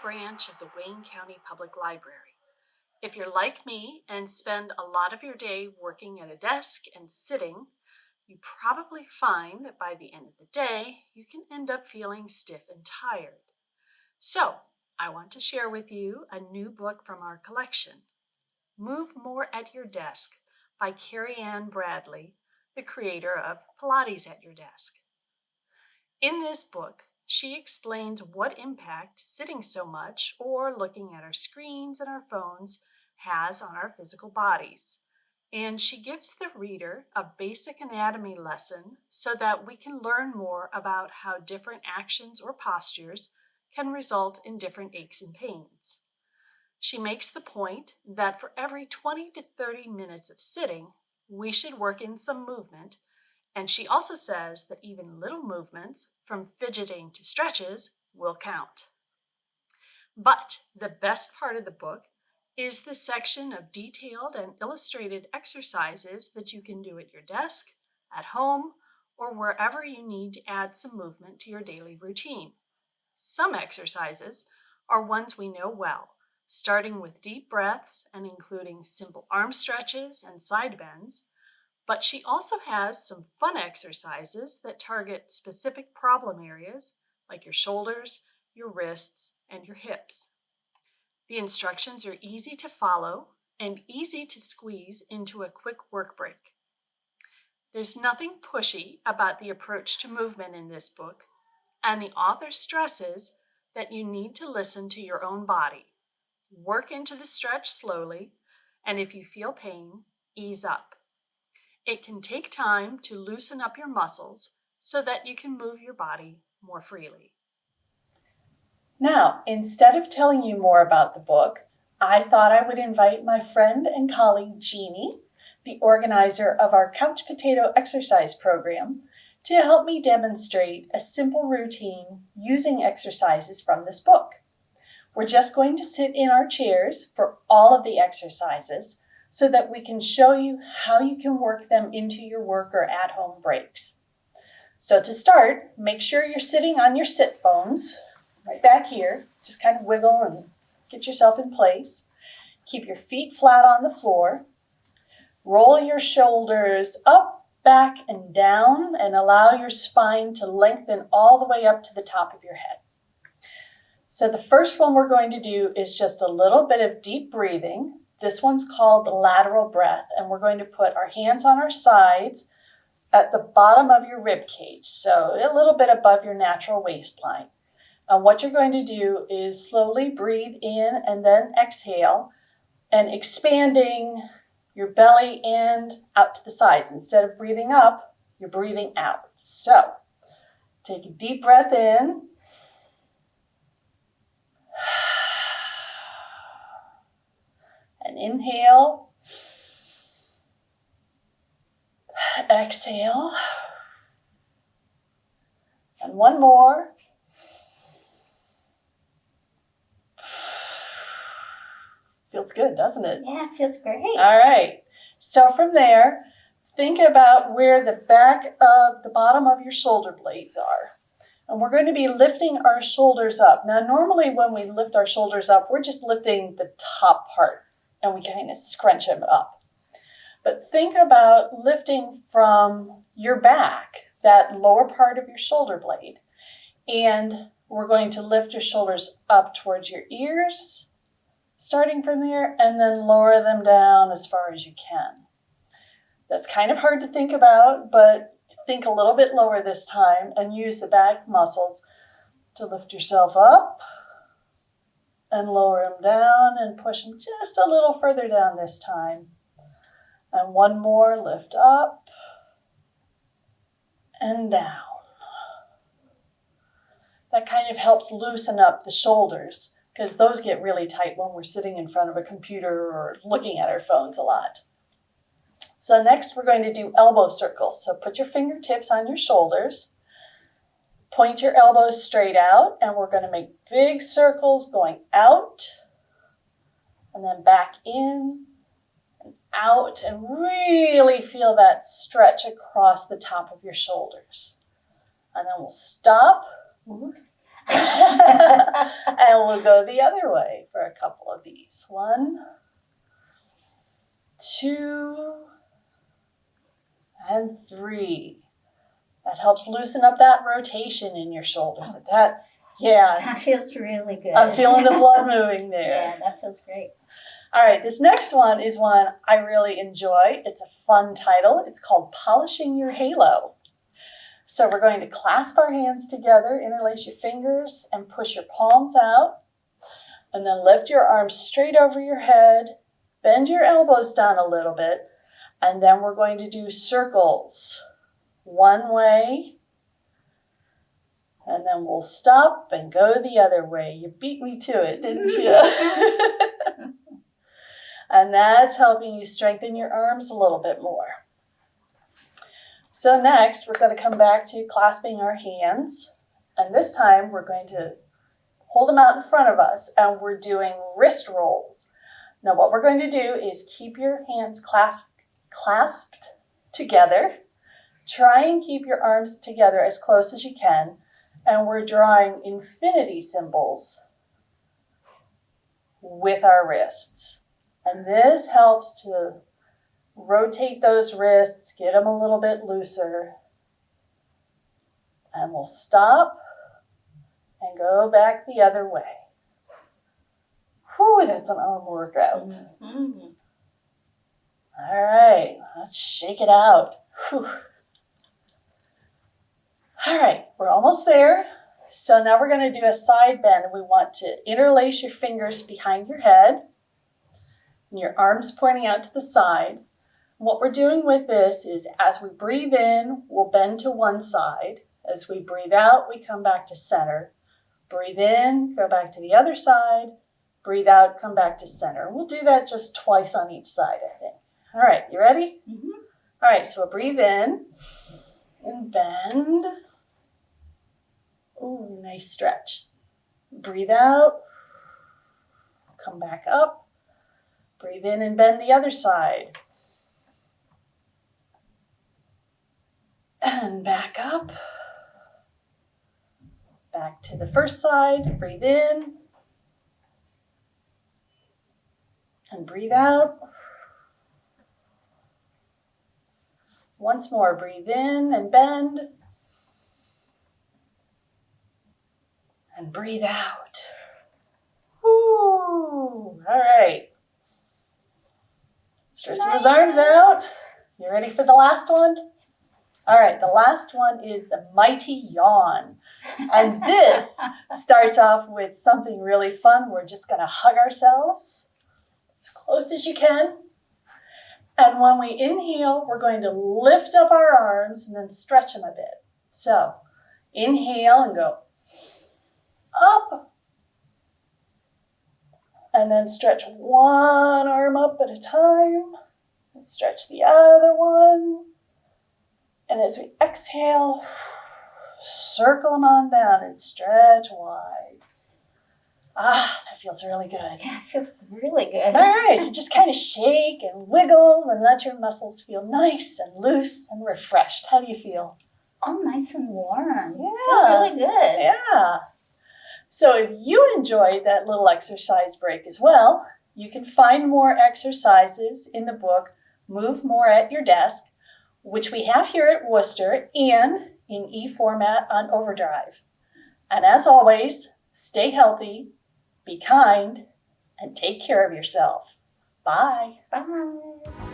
branch of the Wayne County Public Library. If you're like me and spend a lot of your day working at a desk and sitting, you probably find that by the end of the day, you can end up feeling stiff and tired. So, I want to share with you a new book from our collection, Move More at Your Desk by Kerrie-Anne Bradley, the creator of Pilates at Your Desk. In this book, she explains what impact sitting so much or looking at our screens and our phones has on our physical bodies. And she gives the reader a basic anatomy lesson so that we can learn more about how different actions or postures can result in different aches and pains. She makes the point that for every 20 to 30 minutes of sitting, we should work in some movement. And she also says that even little movements, from fidgeting to stretches, will count. But the best part of the book is the section of detailed and illustrated exercises that you can do at your desk, at home, or wherever you need to add some movement to your daily routine. Some exercises are ones we know well, starting with deep breaths and including simple arm stretches and side bends. But she also has some fun exercises that target specific problem areas like your shoulders, your wrists, and your hips. The instructions are easy to follow and easy to squeeze into a quick work break. There's nothing pushy about the approach to movement in this book, and the author stresses that you need to listen to your own body. Work into the stretch slowly, and if you feel pain, ease up. It can take time to loosen up your muscles so that you can move your body more freely. Now, instead of telling you more about the book, I thought I would invite my friend and colleague Jeannie, the organizer of our Couch Potato Exercise Program, to help me demonstrate a simple routine using exercises from this book. We're just going to sit in our chairs for all of the exercises so that we can show you how you can work them into your work or at-home breaks. So to start, make sure you're sitting on your sit bones, right back here. Just kind of wiggle and get yourself in place. Keep your feet flat on the floor. Roll your shoulders up, back, and down, and allow your spine to lengthen all the way up to the top of your head. So the first one we're going to do is just a little bit of deep breathing. This one's called Lateral Breath, and we're going to put our hands on our sides at the bottom of your rib cage, so a little bit above your natural waistline. And what you're going to do is slowly breathe in and then exhale, and expanding your belly and out to the sides. Instead of breathing up, you're breathing out. So take a deep breath in. And inhale. Exhale. And one more. Feels good, doesn't it? Yeah, it feels great. All right. So from there, think about where the back of the bottom of your shoulder blades are. And we're going to be lifting our shoulders up. Now, normally when we lift our shoulders up, we're just lifting the top part and we kind of scrunch them up. But think about lifting from your back, that lower part of your shoulder blade. And we're going to lift your shoulders up towards your ears, starting from there, and then lower them down as far as you can. That's kind of hard to think about, but think a little bit lower this time and use the back muscles to lift yourself up and lower them down and push them just a little further down this time. And one more, lift up and down. That kind of helps loosen up the shoulders because those get really tight when we're sitting in front of a computer or looking at our phones a lot. So next we're going to do elbow circles. So put your fingertips on your shoulders, point your elbows straight out, and we're going to make big circles going out and then back in and out, and really feel that stretch across the top of your shoulders. And then we'll stop. And we'll go the other way for a couple of these. 1, 2, and 3. That helps loosen up that rotation in your shoulders. That feels really good. I'm feeling the blood moving there. Yeah, that feels great. All right, this next one is one I really enjoy. It's a fun title. It's called Polishing Your Halo. So we're going to clasp our hands together, interlace your fingers, and push your palms out. And then lift your arms straight over your head. Bend your elbows down a little bit. And then we're going to do circles. One way. And then we'll stop and go the other way. You beat me to it, didn't you? And that's helping you strengthen your arms a little bit more. So next, we're going to come back to clasping our hands. And this time, we're going to hold them out in front of us. And we're doing wrist rolls. Now, what we're going to do is keep your hands clasped together. Try and keep your arms together as close as you can. And we're drawing infinity symbols with our wrists. And this helps to rotate those wrists, get them a little bit looser. And we'll stop and go back the other way. Whew, that's an arm workout. Mm-hmm. All right, let's shake it out. Whew. All right, we're almost there. So now we're going to do a side bend. We want to interlace your fingers behind your head and your arms pointing out to the side. What we're doing with this is as we breathe in, we'll bend to one side. As we breathe out, we come back to center. Breathe in, go back to the other side. Breathe out, come back to center. We'll do that just twice on each side, I think. All right, you ready? Mm-hmm. All right, so we'll breathe in and bend. Ooh, nice stretch. Breathe out. Come back up. Breathe in and bend the other side. And back up. Back to the first side. Breathe in. And breathe out. Once more, breathe in and bend. And breathe out. Woo! All right. Stretch those arms out. You ready for the last one? All right, the last one is the mighty yawn. And this starts off with something really fun. We're just going to hug ourselves as close as you can. And when we inhale, we're going to lift up our arms and then stretch them a bit. So inhale and go up. And then stretch one arm up at a time. And stretch the other one. And as we exhale, circle them on down and stretch wide. Ah, that feels really good. Yeah, it feels really good. All right, so just kind of shake and wiggle and let your muscles feel nice and loose and refreshed. How do you feel? Oh, nice and warm. Yeah. Feels really good. Yeah. So if you enjoyed that little exercise break as well, you can find more exercises in the book, Move More at Your Desk, which we have here at Worcester and in e-format on Overdrive. And as always, stay healthy, be kind, and take care of yourself. Bye. Bye.